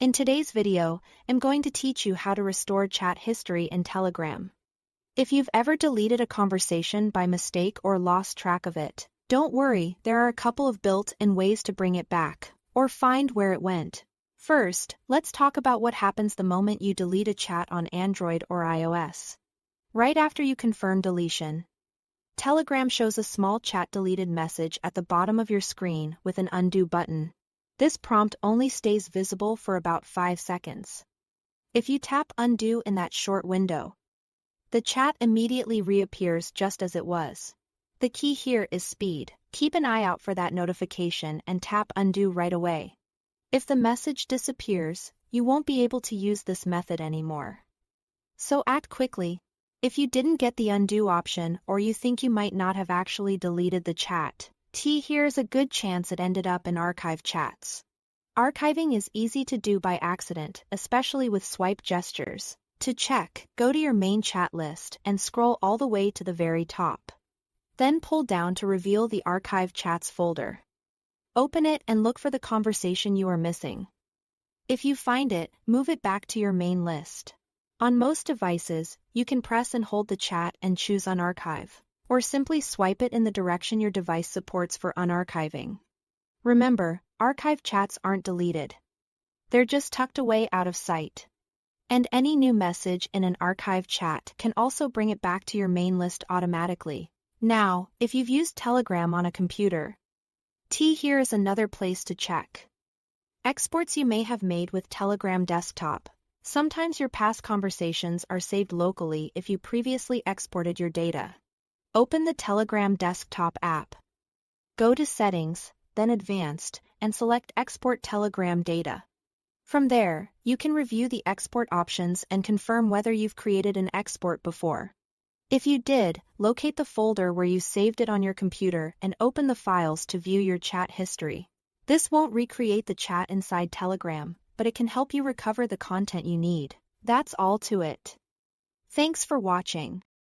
In today's video, I'm going to teach you how to restore chat history in Telegram. If you've ever deleted a conversation by mistake or lost track of it, don't worry, there are a couple of built-in ways to bring it back, or find where it went. First, let's talk about what happens the moment you delete a chat on Android or iOS. Right after you confirm deletion, Telegram shows a small chat deleted message at the bottom of your screen with an undo button. This prompt only stays visible for about 5 seconds. If you tap undo in that short window, the chat immediately reappears just as it was. The key here is speed. Keep an eye out for that notification and tap undo right away. If the message disappears, you won't be able to use this method anymore. So act quickly. If you didn't get the undo option or you think you might not have actually deleted the chat, here's a good chance it ended up in archived chats. Archiving is easy to do by accident, especially with swipe gestures. To check, go to your main chat list and scroll all the way to the very top. Then pull down to reveal the archived chats folder. Open it and look for the conversation you are missing. If you find it, move it back to your main list. On most devices, you can press and hold the chat and choose Unarchive, or simply swipe it in the direction your device supports for unarchiving. Remember, archived chats aren't deleted. They're just tucked away out of sight. And any new message in an archived chat can also bring it back to your main list automatically. Now, if you've used Telegram on a computer, here is another place to check. Exports you may have made with Telegram Desktop. Sometimes your past conversations are saved locally if you previously exported your data. Open the Telegram Desktop app. Go to Settings, then Advanced, and select Export Telegram Data. From there, you can review the export options and confirm whether you've created an export before. If you did, locate the folder where you saved it on your computer and open the files to view your chat history. This won't recreate the chat inside Telegram, but it can help you recover the content you need. That's all to it. Thanks for watching.